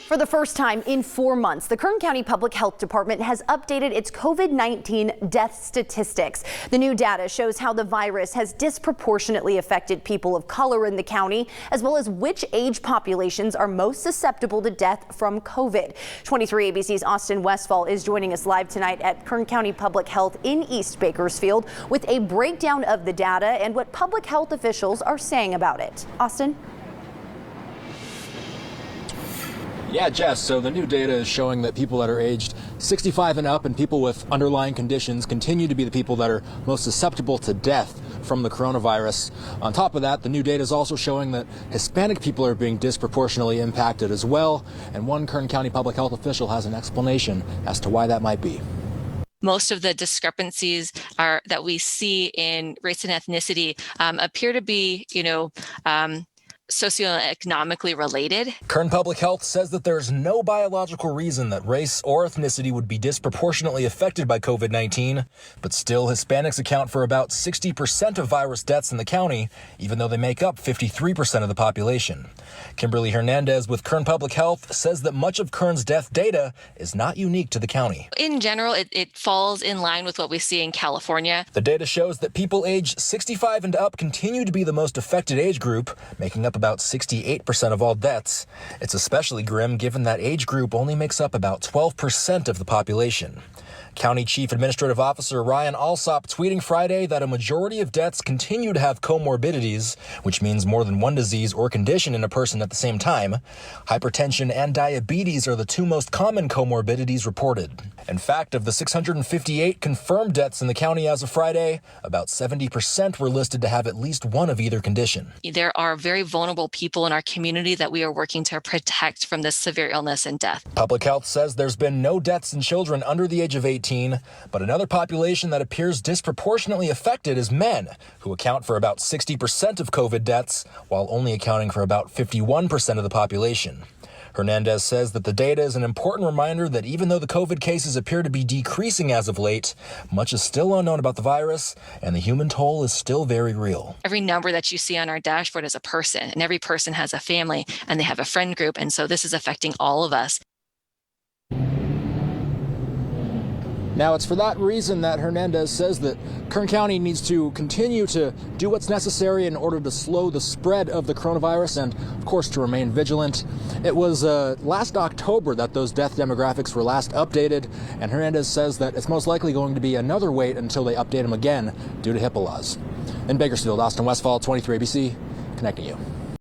For the first time in 4 months, the Kern County Public Health Department has updated its COVID-19 death statistics. The new data shows how the virus has disproportionately affected people of color in the county, as well as which age populations are most susceptible to death from COVID. 23 ABC's Austin Westfall is joining us live tonight at Kern County Public Health in East Bakersfield with a breakdown of the data and what public health officials are saying about it. Austin? Yeah, Jess, so the new data is showing that people that are aged 65 and up and people with underlying conditions continue to be the people that are most susceptible to death from the coronavirus. On top of that, the new data is also showing that Hispanic people are being disproportionately impacted as well. And one Kern County public health official has an explanation as to why that might be. Most of the discrepancies that we see in race and ethnicity appear to be, socioeconomically related. Kern Public Health says that there's no biological reason that race or ethnicity would be disproportionately affected by COVID-19, but still Hispanics account for about 60% of virus deaths in the county, even though they make up 53% of the population. Kimberly Hernandez with Kern Public Health says that much of Kern's death data is not unique to the county. In general, it falls in line with what we see in California. The data shows that people aged 65 and up continue to be the most affected age group, making up about 68% of all deaths. It's especially grim given that age group only makes up about 12% of the population. County Chief Administrative Officer Ryan Alsop tweeting Friday that a majority of deaths continue to have comorbidities, which means more than one disease or condition in a person at the same time. Hypertension and diabetes are the two most common comorbidities reported. In fact, of the 658 confirmed deaths in the county as of Friday, about 70% were listed to have at least one of either condition. There are very vulnerable people in our community that we are working to protect from this severe illness and death. Public Health says there's been no deaths in children under the age of 18, but another population that appears disproportionately affected is men, who account for about 60% of COVID deaths, while only accounting for about 51% of the population. Hernandez says that the data is an important reminder that even though the COVID cases appear to be decreasing as of late, much is still unknown about the virus, and the human toll is still very real. Every number that you see on our dashboard is a person, and every person has a family, and they have a friend group, and so this is affecting all of us. Now, it's for that reason that Hernandez says that Kern County needs to continue to do what's necessary in order to slow the spread of the coronavirus and, of course, to remain vigilant. It was last October that those death demographics were last updated, and Hernandez says that it's most likely going to be another wait until they update them again due to HIPAA laws. In Bakersfield, Austin Westfall, 23 ABC, connecting you.